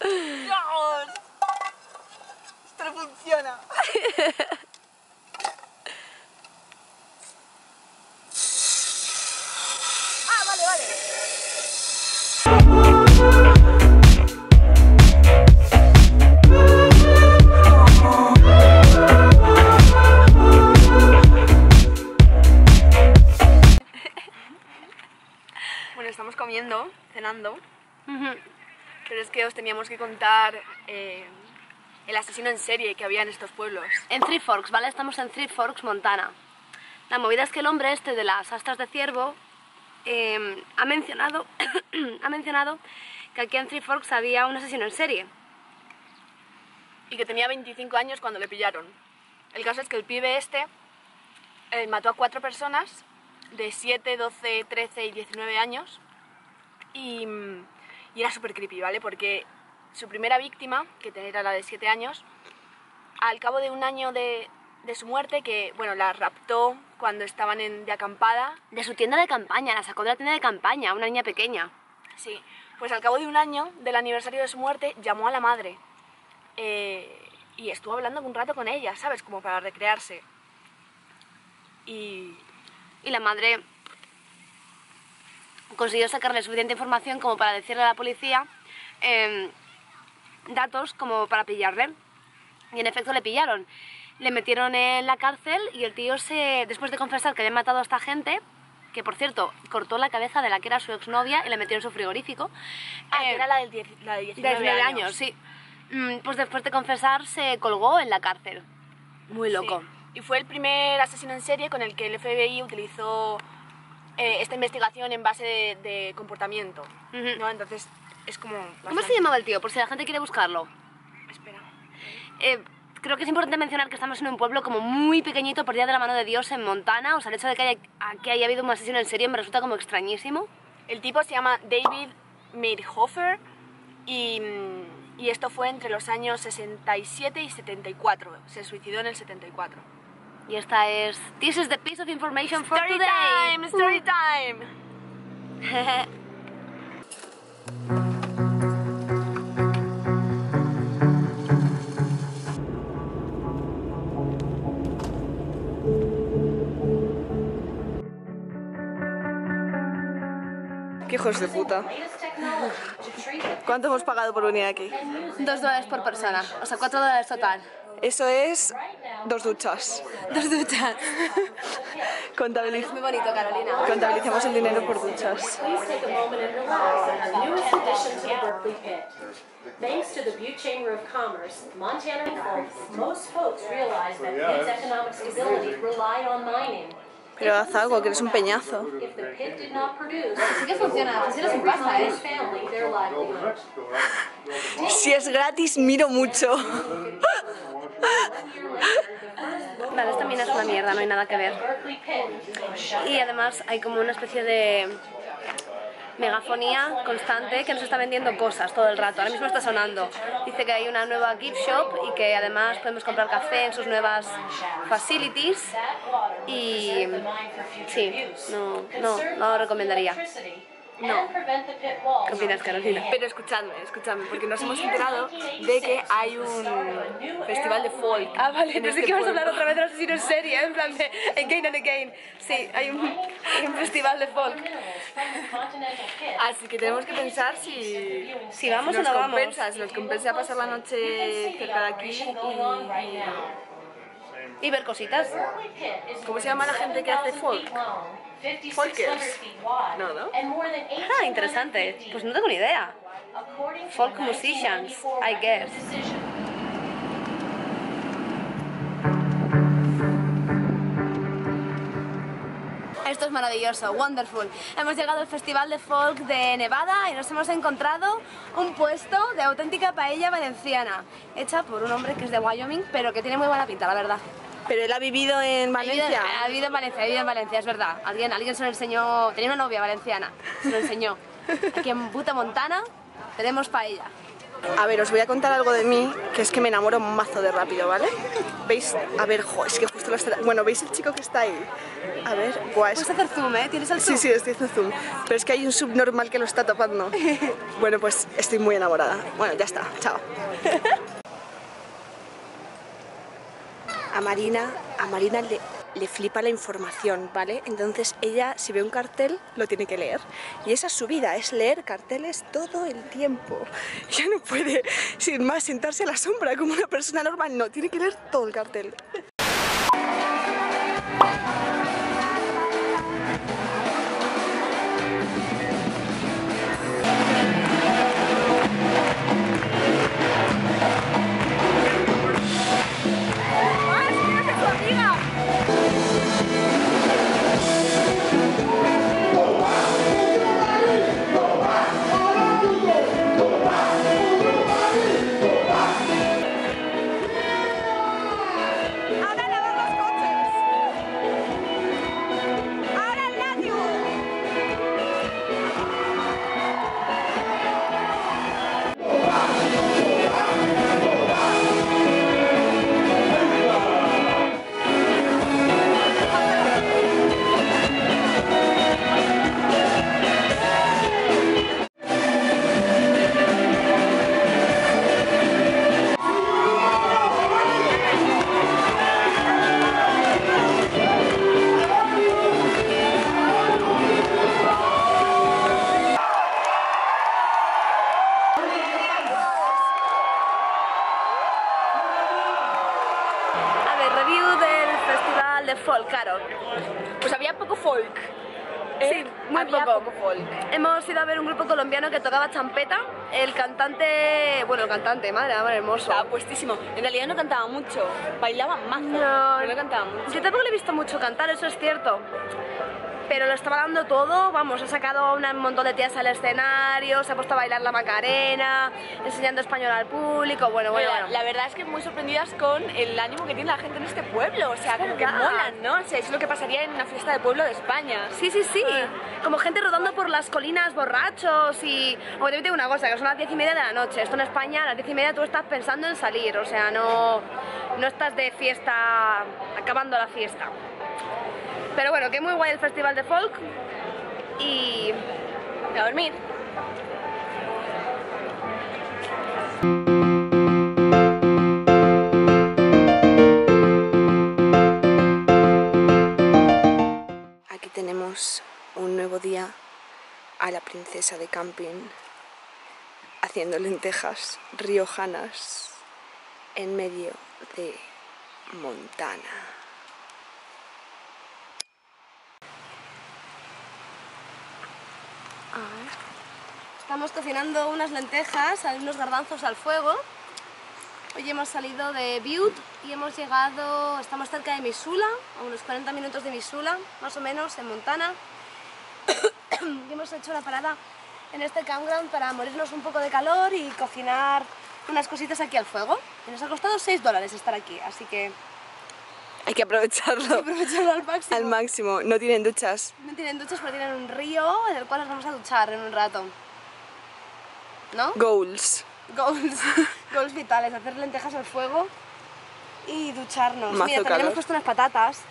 ¡Dios! Esto no funciona. Ah, vale, vale. Bueno, estamos comiendo, cenando. Pero es que os teníamos que contar el asesino en serie que había en estos pueblos. En Three Forks, ¿vale? Estamos en Three Forks, Montana. La movida es que el hombre este de las astas de ciervo ha mencionado que aquí en Three Forks había un asesino en serie. Y que tenía 25 años cuando le pillaron. El caso es que el pibe este mató a 4 personas de 7, 12, 13 y 19 años. Y era súper creepy, ¿vale? Porque su primera víctima, que era la de 7 años, al cabo de un año de su muerte, que, bueno, la raptó cuando estaban de acampada. De su tienda de campaña, la sacó de la tienda de campaña, una niña pequeña. Sí, pues al cabo de un año del aniversario de su muerte, llamó a la madre. Y estuvo hablando un rato con ella, ¿sabes? Como para recrearse. Y la madre consiguió sacarle suficiente información como para decirle a la policía datos como para pillarle. Y en efecto le pillaron. Le metieron en la cárcel y el tío después de confesar que había matado a esta gente, que por cierto, cortó la cabeza de la que era su exnovia y la metió en su frigorífico. que era la de 19 años, sí. Pues después de confesar se colgó en la cárcel. Muy loco. Sí. Y fue el primer asesino en serie con el que el FBI utilizó esta investigación en base de comportamiento, ¿no? Entonces es como... bastante... ¿Cómo se llamaba el tío? Por si la gente quiere buscarlo. Espera. Creo que es importante mencionar que estamos en un pueblo como muy pequeñito, perdido de la mano de Dios, en Montana. O sea, el hecho de que haya habido un asesino en serie me resulta como extrañísimo. El tipo se llama David Meyerhofer y esto fue entre los años 67 y 74. Se suicidó en el 74. Y esta es... This is the piece of information for Story today. time, story time. ¡Qué hijos de puta! ¿Cuánto hemos pagado por venir aquí? $2 por persona, o sea, $4 total. Eso es 2 duchas. 2 duchas. Contabilizamos. Muy bonito, Carolina. Contabilizamos el dinero por duchas. Thanks to the Butte Chamber of Commerce, Montana folks, most folks realize that Pitte's economic stability relied on mining. Pero haz algo, que eres un peñazo. If the pit did not produce, Sí que funciona, funciona sin pasta, ¿eh? family their livelihood. Si es gratis, miro mucho. Vale, esta mina es una mierda, no hay nada que ver. Berkeley Pit. Y además hay como una especie de megafonía constante que nos está vendiendo cosas todo el rato. Ahora mismo está sonando. Dice que hay una nueva gift shop y que además podemos comprar café en sus nuevas facilities. Y sí, no lo recomendaría. No. ¿Qué opinas, Carolina? Pero escuchadme, porque nos hemos enterado de que hay un festival de folk. Ah, vale, en pensé este que ibas a hablar pueblo. otra vez de asesino en serie, en plan de again and again. Sí, hay un festival de folk. Así que tenemos que pensar si vamos o no vamos. Si nos compensa pasar la noche cerca de aquí Y ver cositas. ¿Cómo se llama la gente que hace folk? Folkers. No, ¿no? Ah, interesante. Pues no tengo ni idea. Folk musicians, I guess. Esto es maravilloso, wonderful. Hemos llegado al Festival de Folk de Nevada y nos hemos encontrado un puesto de auténtica paella valenciana, hecha por un hombre que es de Wyoming, pero que tiene muy buena pinta, la verdad. Pero él ha vivido en Valencia. Ha vivido en Valencia, es verdad. Alguien se lo enseñó, tenía una novia valenciana, se lo enseñó. Aquí en Butte, Montana, tenemos paella. A ver, os voy a contar algo de mí, que es que me enamoro un mazo de rápido, ¿vale? ¿Veis? A ver, jo, es que justo lo está... Bueno, ¿veis el chico que está ahí? A ver, guau, Puedes hacer zoom, ¿eh? ¿Tienes el zoom? Sí, estoy haciendo zoom. Pero es que hay un subnormal que lo está tapando. Bueno, pues estoy muy enamorada. Bueno, ya está, chao. A Marina le flipa la información, ¿vale? Entonces ella, si ve un cartel, lo tiene que leer. Y esa es su vida, es leer carteles todo el tiempo. Ya no puede, sin más, sentarse a la sombra como una persona normal. No, tiene que leer todo el cartel. de folk, claro. Pues había poco folk. Sí, muy había poco. folk. Hemos ido a ver un grupo colombiano que tocaba champeta. El cantante, madre, hermoso. Estaba puestísimo. En realidad no cantaba mucho, bailaba mazo, No, pero no cantaba mucho. Yo tampoco le he visto mucho cantar, eso es cierto. Pero lo estaba dando todo, vamos, ha sacado un montón de tías al escenario, se ha puesto a bailar la Macarena, enseñando español al público, bueno. La verdad es que muy sorprendidas con el ánimo que tiene la gente en este pueblo, o sea, como que verdad. molan, ¿no? O sea, es lo que pasaría en una fiesta de pueblo de España. Sí, como gente rodando por las colinas borrachos y... O te digo una cosa, que son las 10:30 de la noche, esto en España a las 10:30 tú estás pensando en salir, o sea, no estás de fiesta, acabando la fiesta. Pero bueno, que muy guay el festival de folk y a dormir. Aquí tenemos un nuevo día a la princesa de camping haciendo lentejas riojanas en medio de Montana. estamos cocinando unas lentejas, unos garbanzos al fuego. Hoy hemos salido de Butte y hemos llegado, estamos cerca de Missoula, a unos 40 minutos de Missoula, más o menos, en Montana. Y hemos hecho una parada en este campground para morirnos un poco de calor y cocinar unas cositas aquí al fuego. Y nos ha costado $6 estar aquí, así que... Hay que aprovecharlo, al máximo. Al máximo. No tienen duchas. No tienen duchas, pero tienen un río en el cual nos vamos a duchar en un rato. ¿No? Goals. Goals vitales, hacer lentejas al fuego y ducharnos. Mazo Mira, también calor. hemos puesto unas patatas.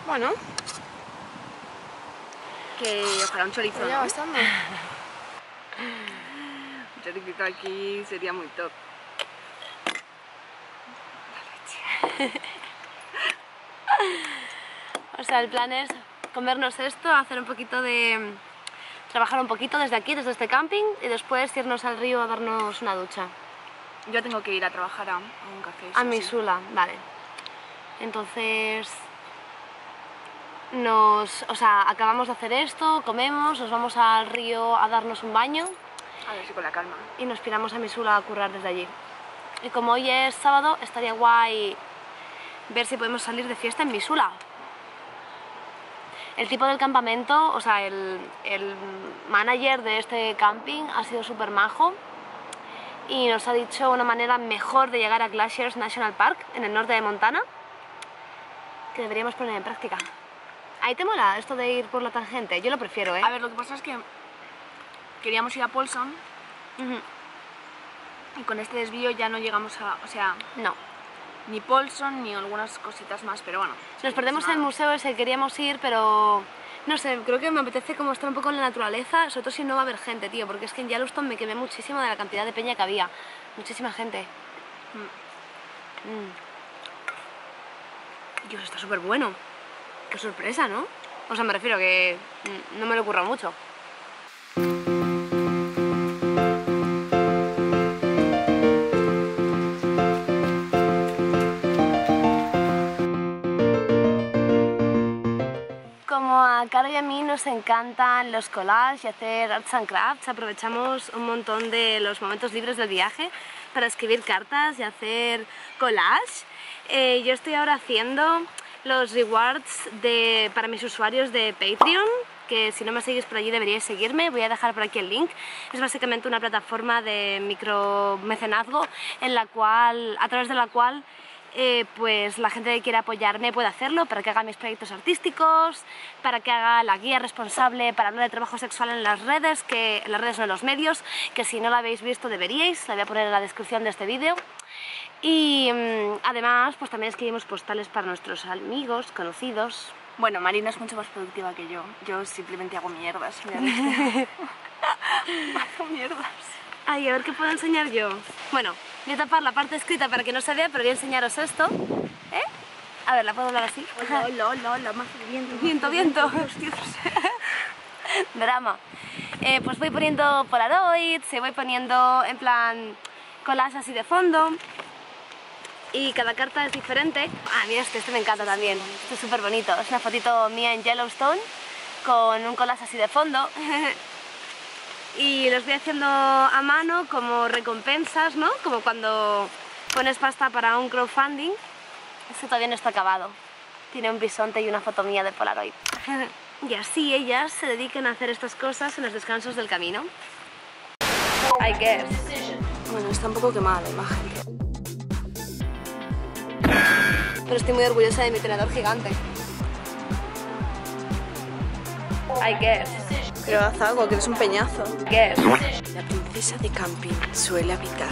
Bueno, Que ojalá un chorizo, ya ¿no? bastante. Un choricito aquí sería muy top. O sea, el plan es comernos esto, hacer un poquito de... trabajar un poquito desde aquí, desde este camping, y después irnos al río a darnos una ducha. Yo tengo que ir a trabajar a un café. A Missoula, vale. Entonces... acabamos de hacer esto, comemos, nos vamos al río a darnos un baño. A ver si con la calma. Y nos piramos a Missoula a currar desde allí. Y como hoy es sábado, estaría guay ver si podemos salir de fiesta en Missoula. El tipo del campamento, o sea, el manager de este camping ha sido súper majo y nos ha dicho una manera mejor de llegar a Glaciers National Park, en el norte de Montana, que deberíamos poner en práctica. ¿Ahí te mola esto de ir por la tangente? Yo lo prefiero, ¿eh? A ver, lo que pasa es que queríamos ir a Paulson y con este desvío ya no llegamos a... O sea, No. ni Paulson ni algunas cositas más, pero bueno. Nos perdemos el museo ese, queríamos ir, pero... No sé, creo que me apetece como estar un poco en la naturaleza, sobre todo si no va a haber gente, tío, porque es que en Yellowstone me quemé muchísimo de la cantidad de peña que había. Muchísima gente. Dios, está súper bueno. Qué sorpresa, ¿no? O sea, me refiero que no me lo ocurra mucho. Como a Caro y a mí nos encantan los collages y hacer arts and crafts, aprovechamos un montón de los momentos libres del viaje para escribir cartas y hacer collage. Yo estoy ahora haciendo los rewards para mis usuarios de Patreon, que si no me seguís por allí deberíais seguirme. Voy a dejar por aquí el link. Es básicamente una plataforma de micromecenazgo a través de la cual pues la gente que quiera apoyarme puede hacerlo para que haga mis proyectos artísticos, para que haga la guía responsable para hablar de trabajo sexual en las redes, en los medios, que si no la habéis visto deberíais, la voy a poner en la descripción de este vídeo. Y además pues también escribimos postales para nuestros amigos, conocidos. Bueno, Marina es mucho más productiva que yo. Yo simplemente hago mierdas. Hago mierdas. Ay, a ver qué puedo enseñar yo. Bueno, voy a tapar la parte escrita para que no se vea, pero voy a enseñaros esto. A ver, ¿la puedo hablar así? Hola, más viento. Viento. Drama. Pues voy poniendo polaroids, voy poniendo en plan collages así de fondo. Y cada carta es diferente. Ah, mira este me encanta también. Este es súper bonito. Es una fotito mía en Yellowstone con un collage así de fondo. Y los voy haciendo a mano como recompensas, ¿no? Como cuando pones pasta para un crowdfunding. Este todavía no está acabado. Tiene un bisonte y una foto mía de Polaroid. Y así ellas se dedican a hacer estas cosas en los descansos del camino. I guess. Bueno, está un poco quemada la imagen. Pero estoy muy orgullosa de mi tenedor gigante. I guess. Pero haz algo, que eres un peñazo. Guess. La princesa de camping suele habitar